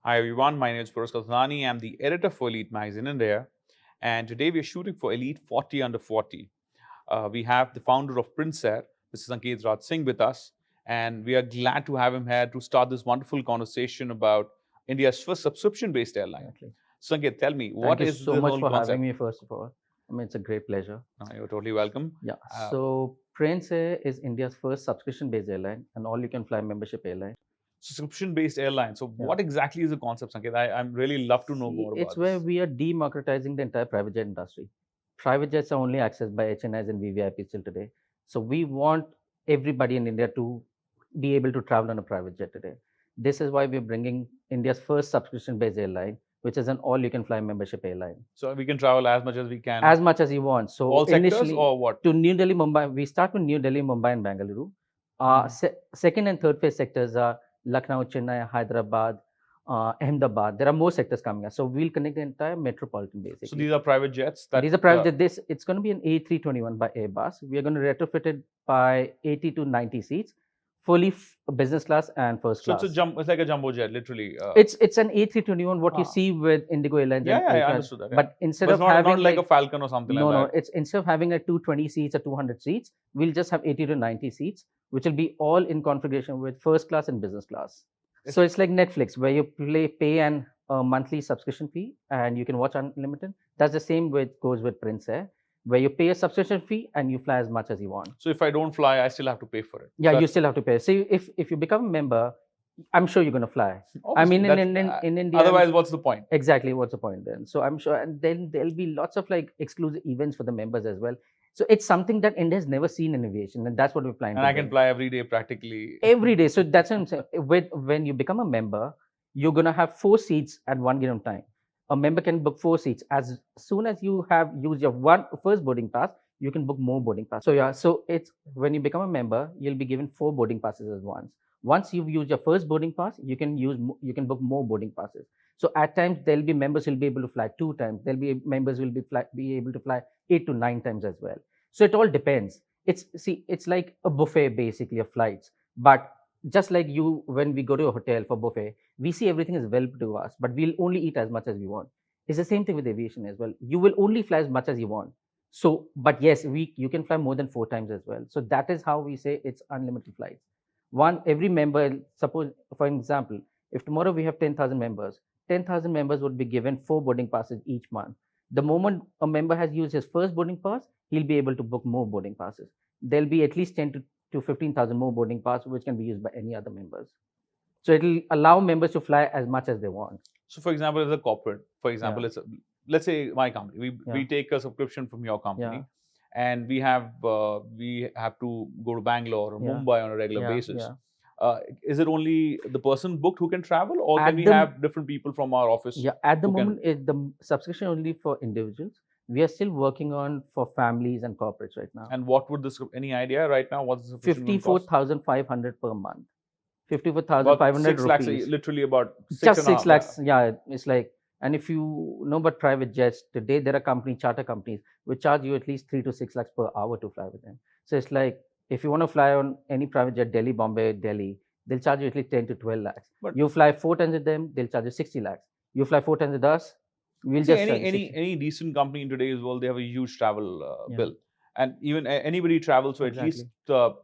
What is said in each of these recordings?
Hi everyone, my name is Puraskar Thadani. I'm the editor for Elite Magazine India, and today we're shooting for Elite 40 under 40. We have the founder of Printset, Mr. Sanket Raj Singh, with us, and we are glad to have him here to start this wonderful conversation about India's first subscription-based airline. Exactly. Sanket, tell me, Thank what you is so the much whole for having concept? me, first of all. I mean, it's a great pleasure. You're totally welcome. Yeah. Uh, So, Printset is India's first subscription-based airline, and all-you-can-fly membership airline. Subscription-based airline. So, Yeah. what exactly is the concept, Sanket? I'm really love to know See, more it's about where this. we are democratizing the entire private jet industry. Private jets are only accessed by HNIs and VVIPs till today. So, we want everybody in India to be able to travel on a private jet today. This is why we're bringing India's first subscription-based airline, which is an all-you-can-fly membership airline. So, we can travel as much as we can. As much as you want. So All sectors initially or what? to New Delhi, Mumbai, we start with New Delhi, Mumbai, and Bangalore. Second and third phase sectors are Lucknow, Chennai, Hyderabad, Ahmedabad. There are more sectors coming up. So we'll connect the entire metropolitan So, basically. these are private jets that These are private jet. This it's going to be an A321 by Airbus. We are going to retrofit it by 80 to 90 seats, fully business class and first So class. it's like a jumbo jet, literally. It's an A321, what you Ah. see with Indigo Airlines Yeah, and yeah, I Airline. understood that. Yeah. But instead But of it's not having like a Falcon or something no, like that. it's instead of having a 220 seats or 200 seats, we'll just have 80 to 90 seats, which will be all in configuration with first class and business class. So it's like Netflix, where you pay an monthly subscription fee and you can watch unlimited. That's the same way it goes with Printset, where you pay a subscription fee and you fly as much as you want. So if I don't fly, I still have to pay for it. Yeah, So you still have to pay. So if you become a member, I'm sure you're going to fly. I mean, in India. Otherwise, what's the point? Exactly, what's the point then? So I'm sure, and then there'll be lots of like exclusive events for the members as well. So it's something that India has never seen in aviation, and that's what we're planning. And I can fly every day practically. Every day. So that's what I'm saying. When you become a member, you're gonna have 4 seats at one given time. A member can book 4 seats. As soon as you have used your first boarding pass, you can book more boarding passes. So yeah, so it's when you become a member, you'll be given 4 boarding passes at once. Once you've used your first boarding pass, you can book more boarding passes. So at times there'll be members who'll be able to fly 2 times. There'll be members who will be able to fly 8 to 9 times as well. So it all depends. It's like a buffet basically of flights. But just like you, when we go to a hotel for buffet, we see everything is well to us, but we'll only eat as much as we want. It's the same thing with aviation as well. You will only fly as much as you want. So, but yes, you can fly more than 4 times as well. So that is how we say it's unlimited flights. Every member, suppose for example, if tomorrow we have 10,000 members, 10,000 members would be given 4 boarding passes each month. The moment a member has used his first boarding pass, he'll be able to book more boarding passes. There'll be at least 10 to 15,000 more boarding passes, which can be used by any other members. So it'll allow members to fly as much as they want. So, for example, as a corporate, for example, let's say my company, we take a subscription from your company, and we have to go to Bangalore or Mumbai on a regular basis. Is it only the person booked who can travel, or can we have different people from our office? Yeah, at the moment, the subscription only for individuals. We are still working on for families and corporates right now. And what would this? Any idea right now? What's the subscription? 54,500 per month. 54,500 rupees. Literally about just 6 lakhs. Yeah, it's like, and if you know about private jets today, there are charter companies which charge you at least 3 to 6 lakhs per hour to fly with them. So it's like if you want to fly on any private jet, Delhi, Bombay, Delhi, they'll charge you at least 10 to 12 lakhs. But you fly 4 times with them, they'll charge you 60 lakhs. You fly 4 times with us, we'll just any decent company in today's world, they have a huge travel bill. And even anybody travels, so at least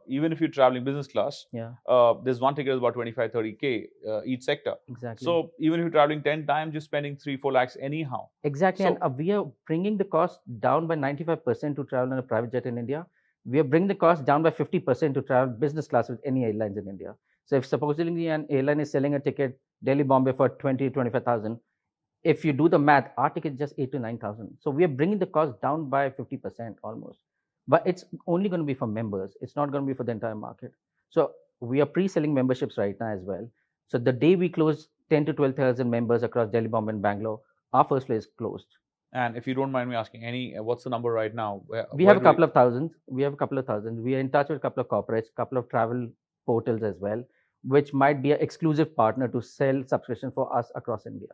even if you're traveling business class, there's one ticket is about 25, 30K each sector. Exactly. So even if you're traveling 10 times, you're spending 3-4 lakhs anyhow. Exactly. So, and we are bringing the cost down by 95% to travel on a private jet in India. We are bringing the cost down by 50% to travel business class with any airlines in India. So if supposedly an airline is selling a ticket Delhi Bombay for 20-25,000, if you do the math, our ticket is just 8 to 9,000. So we are bringing the cost down by 50% almost. But it's only going to be for members. It's not going to be for the entire market. So we are pre-selling memberships right now as well. So the day we close 10 to 12,000 members across Delhi, Bombay, and Bangalore, our first place closed. And if you don't mind me asking, what's the number right now? We have a couple of thousands. We are in touch with a couple of corporates, couple of travel portals as well, which might be an exclusive partner to sell subscription for us across India.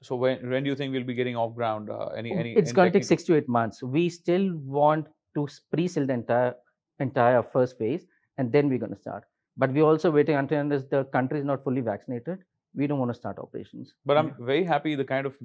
So when do you think we'll be getting off ground? It's going to take 6 to 8 months. We still want to pre-sell the entire first phase, and then we're going to start. But we're also waiting until the country is not fully vaccinated. we don't want to start operations. But I'm very happy the kind of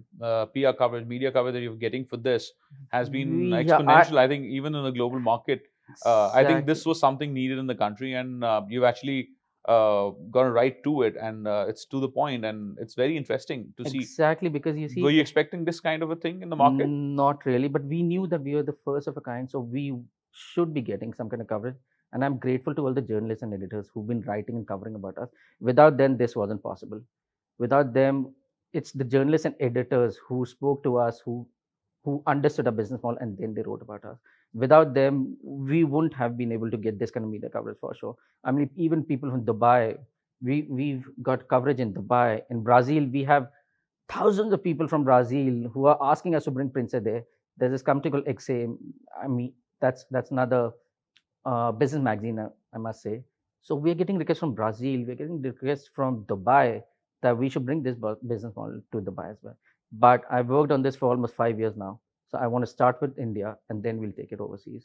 PR coverage, media coverage that you're getting for this has been Yeah, exponential. I think even in the global market, I think exactly. this was something needed in the country, and you've actually gone right to it, and it's to the point, and it's very interesting to see. Exactly, because you Were see, you expecting this kind of a thing in the market? not really, but we knew that we were the first of a kind, so we should be getting some kind of coverage. And I'm grateful to all the journalists and editors who've been writing and covering about us. Without them, this wasn't possible. Without them, it's the journalists and editors who spoke to us, who understood our business model, and then they wrote about us. Without them, we wouldn't have been able to get this kind of media coverage for sure. I mean, even people from Dubai, we've got coverage in Dubai. In Brazil, we have thousands of people from Brazil who are asking us to bring Printset there. There's this company called XA. I mean, that's another business magazine, I must say. So we're getting requests from Brazil. We're getting requests from Dubai that we should bring this business model to Dubai as well. But I've worked on this for almost 5 years now. So I want to start with India and then we'll take it overseas.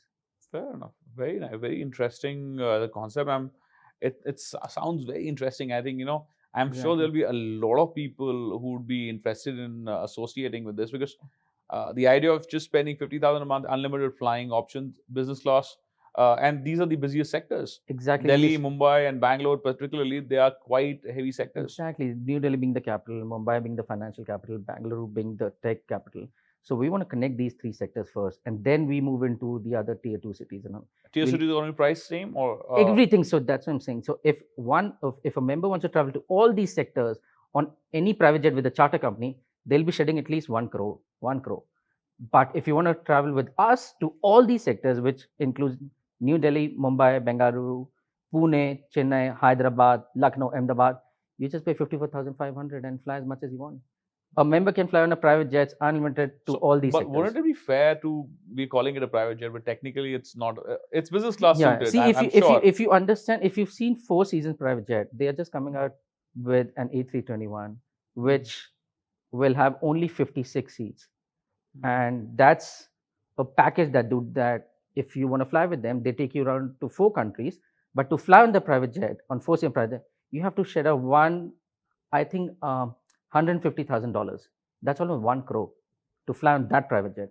Fair enough. Very nice. Very interesting. The concept. Sounds very interesting. I think I'm sure Exactly. there'll be a lot of people who would be interested in associating with this because the idea of just spending 50,000 a month, unlimited flying options, business class, and these are the busiest sectors. Exactly. Delhi, Mumbai, and Bangalore, particularly, they are quite heavy sectors. Exactly. New Delhi being the capital, Mumbai being the financial capital, Bangalore being the tech capital. So we want to connect these three sectors first, and then we move into the other tier two cities and all. Tier We'll- cities are only price same or Everything. So that's what I'm saying. So if a member wants to travel to all these sectors on any private jet with a charter company, they'll be shedding at least 1 crore. 1 crore. But if you want to travel with us to all these sectors, which includes New Delhi, Mumbai, Bengaluru, Pune, Chennai, Hyderabad, Lucknow, Ahmedabad, you just pay 54,500 and fly as much as you want. A member can fly on a private jets unlimited to all these but sectors. wouldn't it be fair to be calling it a private jet, but technically it's not? It's business class Yeah. suited. See, I'm sure. if you understand, if you've seen Four Seasons private jet, they are just coming out with an A321, which will have only 56 seats, and that's a package that do that. If you want to fly with them, they take you around to 4 countries. But to fly on the private jet on Four Seasons private jet, you have to shed a I think $150,000. That's almost 1 crore to fly on that private jet.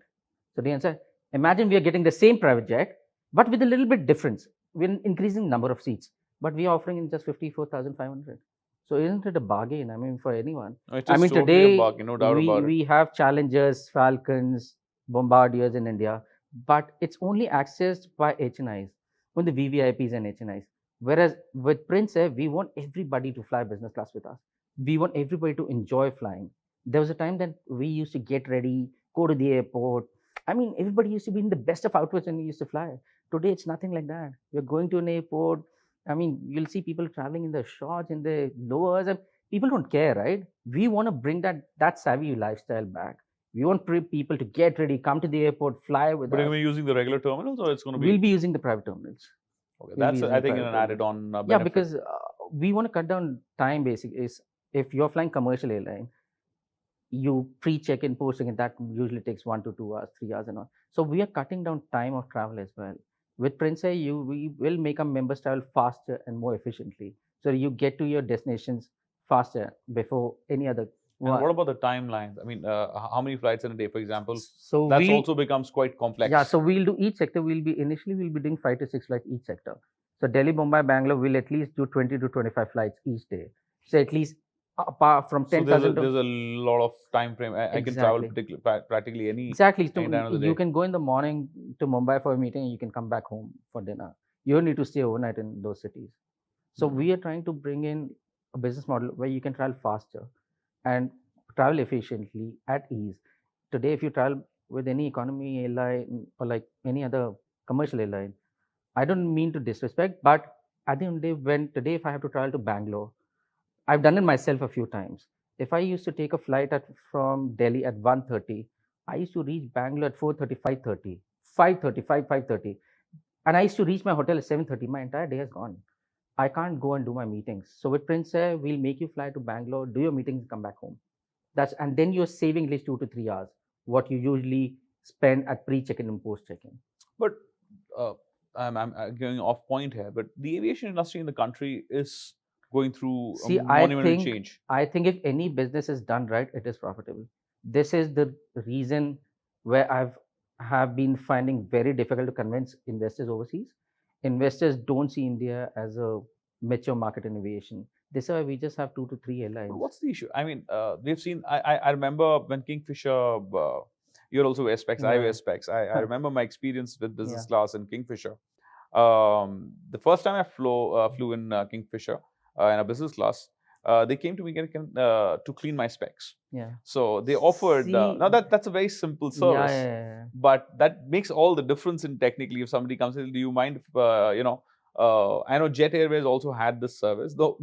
So the answer, imagine we are getting the same private jet, but with a little bit difference. We're increasing number of seats, but we are offering in just 54,500. So isn't it a bargain? I mean, for anyone. It I is mean, totally today a bargain, no doubt about it. we have Challengers, Falcons, Bombardiers in India, but it's only accessed by HNIs, on the VVIPs and HNIs. Whereas with Printset, we want everybody to fly business class with us. We want everybody to enjoy flying. There was a time that we used to get ready, go to the airport. I mean, everybody used to be in the best of outfits when we used to fly. Today, it's nothing like that. We're going to an airport. I mean, you'll see people traveling in the shorts, in the lowers, and people don't care, right? We want to bring that savvy lifestyle back. We want people to get ready, come to the airport, fly with But are us. we using the regular terminals, or it's going to be? We'll be using the private terminals. Okay, we'll be that's using I the think private an added-on benefit. Yeah, because we want to cut down time. Basic is if you're flying commercial airline, you pre-check-in, post-check-in, that usually takes 1 to 2 hours, 3 hours, and all. So we are cutting down time of travel as well. With Printset, we will make our members travel faster and more efficiently. So you get to your destinations faster before any other. And what about the timelines? I mean, how many flights in a day, for example? So that also becomes quite complex. Yeah, so we'll do each sector. Initially we'll be doing 5 to 6 flights each sector. So Delhi, Mumbai, Bangalore will at least do 20 to 25 flights each day. So at least apart from 10,000. So there's a lot of time frame. I can travel practically any. Exactly. So any time of the day. you can go in the morning to Mumbai for a meeting and you can come back home for dinner. You don't need to stay overnight in those cities. So we are trying to bring in a business model where you can travel faster and travel efficiently at ease. Today, if you travel with any economy airline or like any other commercial airline, I don't mean to disrespect, but at the end of the day, today if I have to travel to Bangalore, I've done it myself a few times. If I used to take a flight from Delhi at 1:30, I used to reach Bangalore at 4:30, 5:30, 5:30, 5:30, and I used to reach my hotel at 7:30. My entire day is gone. I can't go and do my meetings. So with Printset, we'll make you fly to Bangalore, do your meetings, and come back home. And then you're saving at least 2 to 3 hours, what you usually spend at pre-check-in and post-check-in. But I'm going off point here, but the aviation industry in the country is going through See, a monumental change? I think if any business is done right, it is profitable. This is the reason where have been finding very difficult to convince investors overseas. Investors don't see India as a mature market in aviation. This is why we just have 2 to 3 But airlines. what's the issue? I mean, we've seen. I remember when Kingfisher. You're also wear specs. I Yeah. wear specs. I remember my experience with business Yeah. class in Kingfisher. The first time I flew in Kingfisher in a business class, they came to me to clean my specs. Yeah. So they offered. See, Now that's a very simple yeah, service, yeah. but that makes all the difference in technically. If somebody comes in, do you mind if I know Jet Airways also had this service, though.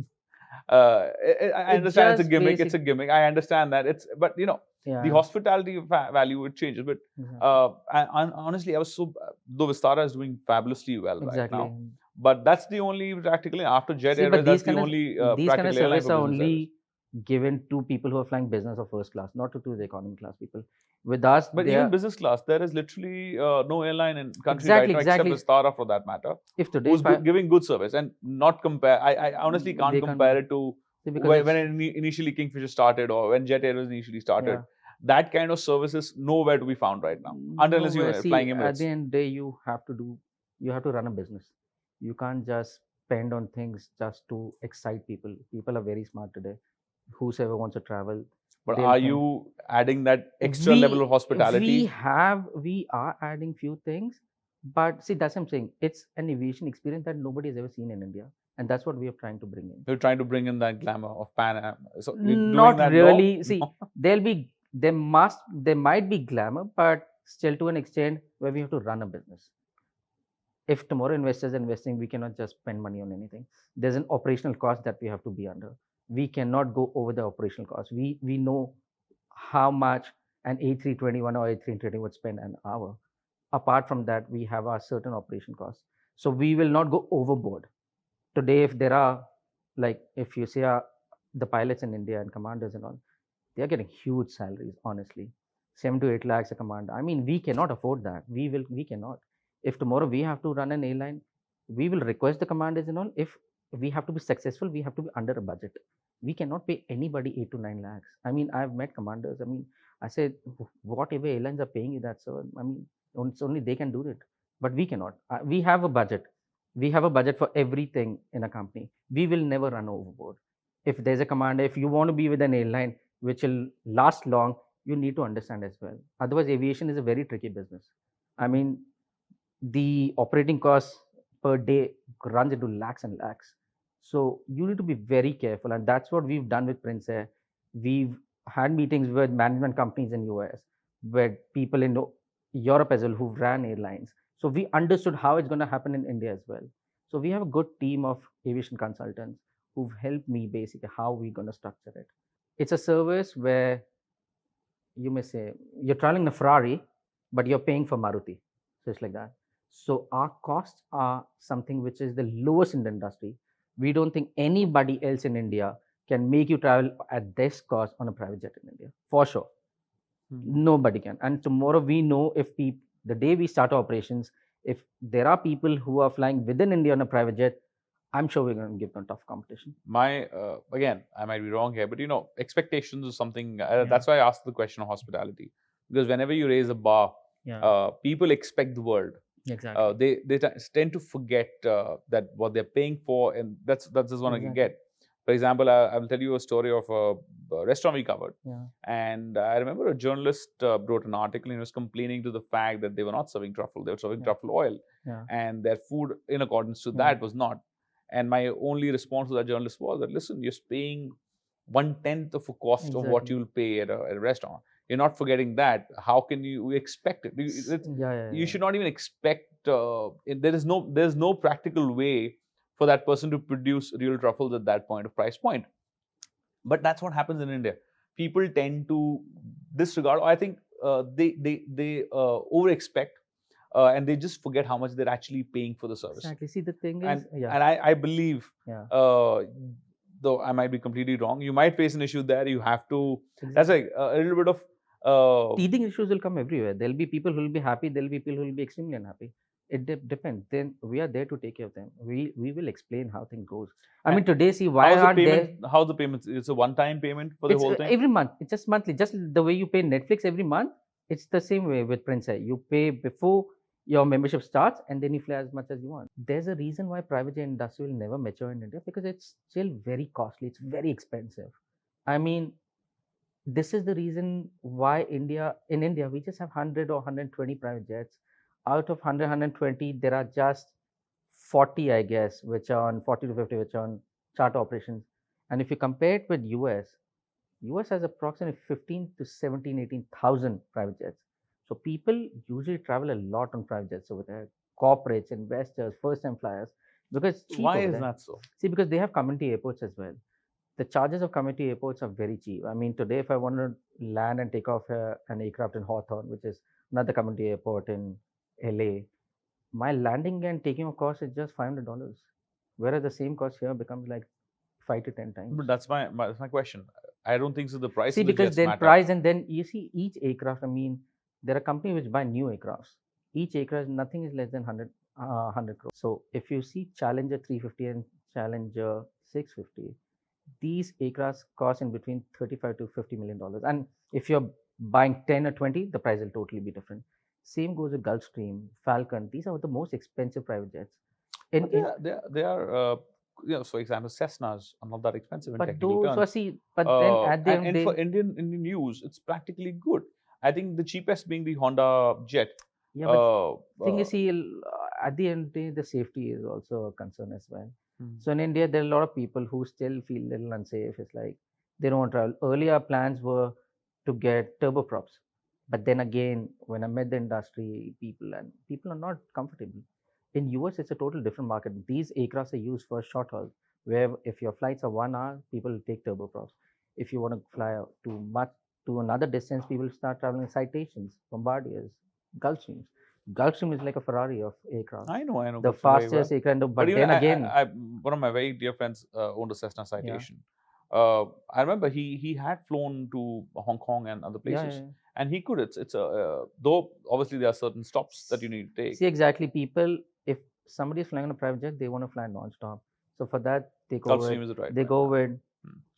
I It understand it's a just gimmick. It's a basic, gimmick. I understand that but the yeah. hospitality value it changes. But Exactly. honestly, I was so though Vistara is doing fabulously well right Exactly. now, but that's the only practically after Jet See, Airways, but that's the only these kind of practical airline service for are business service. only given to people who are flying business or first class, not to the economy class people. With us, But they even are business class, there is literally no airline in country exactly, right now exactly. except Vistara for that matter, If today, who's if I, giving good service and not compare. I honestly can't they compare can't it to see because when it's initially Kingfisher started or when Jet Airways initially started. yeah. That kind of service is nowhere to be found right now, unless you Nowhere. are See, flying at Emirates. the end of the day, you have to run a business. You can't just spend on things just to excite people. People are very smart today. Whosoever wants to travel, But they'll are think. you adding that extra level of hospitality? We are adding few things, but see, that's what I'm saying. It's an aviation experience that nobody has ever seen in India, and that's what we are trying to bring in. You're trying to bring in that glamour of Pan Am. So you're doing Not that really. though? See, No. there might be glamour, but still to an extent where we have to run a business. If tomorrow investors are investing, we cannot just spend money on anything. There's an operational cost that we have to be under. We cannot go over the operational cost. We know how much an A321 or A320 would spend an hour. Apart from that, we have our certain operation costs. So we will not go overboard. Today, if there are, like, if you see the pilots in India and commanders and all, they are getting huge salaries, honestly. 7 to 8 lakhs a commander. I mean, we cannot afford that. We cannot. If tomorrow we have to run an airline, we will request the commanders and all. If we have to be successful, we have to be under a budget. We cannot pay anybody 8 to 9 lakhs. I mean, I've met commanders. I mean, I said, whatever airlines are paying you that, so I mean, it's only they can do it, but we cannot. We have a budget. We have a budget for everything in a company. We will never run overboard. If there's a commander, if you want to be with an airline which will last long, you need to understand as well. Otherwise, aviation is a very tricky business. I mean, the operating costs per day runs into lakhs and lakhs. So you need to be very careful, and that's what we've done with Printset. We've had meetings with management companies in US, with people in Europe as well who ran airlines. So we understood how it's going to happen in India as well. So we have a good team of aviation consultants who've helped me basically how we're going to structure it. It's a service where you may say you're traveling in a Ferrari, but you're paying for Maruti. So it's like that. So our costs are something which is the lowest in the industry. We don't think anybody else in India can make you travel at this cost on a private jet in India, for sure. Nobody can. And tomorrow we know if the day we start operations, if there are people who are flying within India on a private jet, I'm sure we're going to give them tough competition. Again, I might be wrong here, but expectations is something. That's why I asked the question of hospitality, because whenever you raise a bar, people expect the world. Exactly. They tend to forget that what they're paying for, and that's just what I can get. For example, I will tell you a story of a restaurant we covered. And I remember a journalist wrote an article and he was complaining to the fact that they were not serving truffle, they were serving truffle oil. And their food, in accordance to that, was not. And my only response to that journalist was that, listen, you're paying 1/10 of a cost of what you'll pay at a restaurant. You're not forgetting that. How can you expect it? You should not even expect. There's no practical way for that person to produce real truffles at that point of price point. But that's what happens in India. People tend to disregard. I think they over expect. And they just forget how much they're actually paying for the service. Exactly. See, the thing is, and I believe, though I might be completely wrong, you might face an issue there. You have to. That's like a little bit of teething issues will come everywhere. There'll be people who will be happy. There'll be people who will be extremely unhappy. depends. Then we are there to take care of them. We will explain how things goes. I And mean, today, see, why how's the aren't there? payment? How's the payments? It's a one-time payment for the It's whole thing. every month. It's just monthly. Just the way you pay Netflix every month. It's the same way with Printset. You pay before your membership starts, and then you fly as much as you want. There's a reason why private jet industry will never mature in India, because it's still very costly. It's very expensive. I mean, this is the reason why in India we just have 100 or 120 private jets. Out of 100, 120, there are just 40, I guess, which are on 40 to 50, which are on charter operations. And if you compare it with US has approximately 15 to 17, 18,000 private jets. So people usually travel a lot on private jets over there. Corporates, investors, first-time flyers, because it's cheap Why over is there. that so? See, because they have community airports as well. The charges of community airports are very cheap. I mean, today, if I want to land and take off an aircraft in Hawthorne, which is another community airport in LA, my landing and taking off cost is just $500, whereas the same cost here becomes like 5 to 10 times. But that's my question. I don't think so. The price See, of the because jets then matter. price, and then you see each aircraft. I mean, there are companies which buy new aircrafts. Each aircraft, nothing is less than 100 crores. So if you see Challenger 350 and Challenger 650, these aircrafts cost in between 35 to $50 million. And if you're buying 10 or 20, the price will totally be different. Same goes with Gulfstream, Falcon. These are the most expensive private jets. But they are for example, Cessnas are not that expensive in but technical those terms. see, but then at the end and they, for Indian use, it's practically good. I think the cheapest being the Honda Jet. yeah, but thing Uh, is, see, at the end of the day, the safety is also a concern as well. hmm. So in India, there are a lot of people who still feel a little unsafe. It's like they don't want to travel. Earlier plans were to get turboprops, but then again, when I met the industry people, and people are not comfortable. In US, it's a total different market. These aircrafts are used for short haul, where if your flights are 1 hour, people will take turboprops. If you want to fly to another distance, people start traveling citations, bombardiers, Gulfstreams. Gulfstream is like a Ferrari of aircraft. I know The Gulfstream very well. fastest aircraft, but But even then again, one of my very dear friends owned a Cessna yeah, Citation. I remember he had flown to Hong Kong and other yeah, places, yeah. and he could. It's a though obviously there are certain stops that you need to take. See, exactly. People, if somebody is flying on a private jet, they want to fly non-stop. So for that, they go Gulfstream with is the right they one. go Yeah.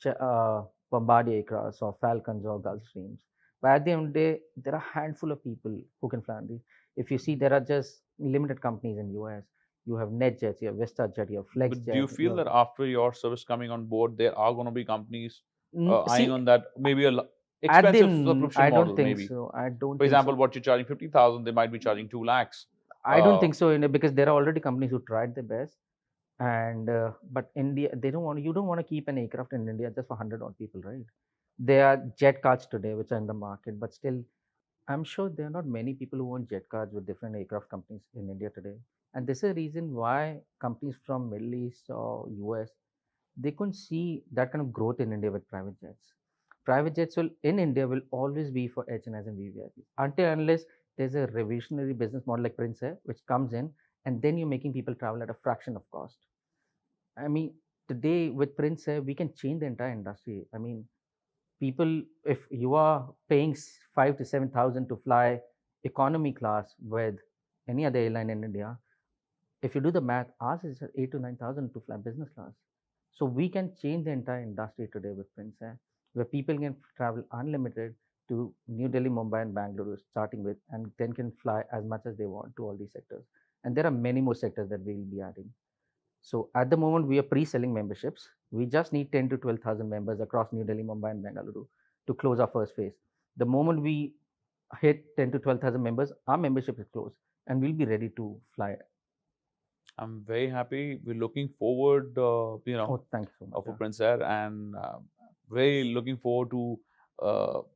with Bombardier aircrafts or Falcons or Gulfstreams. But at the end of the day, there are a handful of people who can fly on these. If you see, there are just limited companies in US. You have NetJets, you have VistaJet, you have But do you FlexJet. feel that after your service coming on board, there are going to be companies eyeing See, on that maybe a at the expensive subscription I don't model? think Maybe, so. I don't for think example, so. what you're charging 50,000, they might be charging 2 lakhs. I don't think so, because there are already companies who tried their best, and but India, they don't want, you don't want to keep an aircraft in India just for 100 odd people, right? There are jet cards today which are in the market, but still, I'm sure there are not many people who own jet cards with different aircraft companies in India today. And this is a reason why companies from Middle East or US, they couldn't see that kind of growth in India with private jets. Private jets will in India will always be for HNIs and VVIPs until unless there's a revolutionary business model like Printset, which comes in, and then you're making people travel at a fraction of cost. I mean, today with Printset, we can change the entire industry. I mean, people, if you are paying 5 to 7 thousand to fly economy class with any other airline in India, if you do the math, ours is 8 to 9 thousand to fly business class. So we can change the entire industry today with Printset, where people can travel unlimited to New Delhi, Mumbai, and Bangalore, starting with, and then can fly as much as they want to all these sectors. And there are many more sectors that we will be adding. So at the moment, we are pre-selling memberships. We just need 10 to 12,000 members across New Delhi, Mumbai, and Bengaluru to close our first phase. The moment we hit 10 to 12,000 members, our membership is closed, and we'll be ready to fly. I'm very happy. We're looking forward, Oh, thank you so much. for Prince Air, and very looking forward to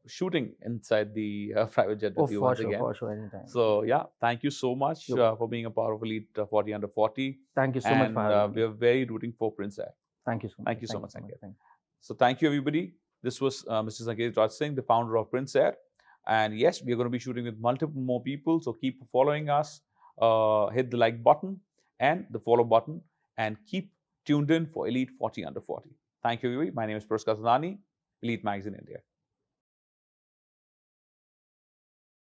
shooting inside the private jet with you once again. For sure, anytime. So yeah, thank you so much Yo. for being a part of Elite 40 under 40. Thank you so much for having me. We're very rooting for Prince Air. Thank you so much. Thank you so much, Sanket. Thank you. So thank you, everybody. This was Mr. Sanket Raj Singh, the founder of Prince Air. And yes, we're going to be shooting with multiple more people. So keep following us. Hit the like button and the follow button, and keep tuned in for Elite 40 under 40. Thank you, everybody. My name is Puraskar, Thadani, Elite Magazine India.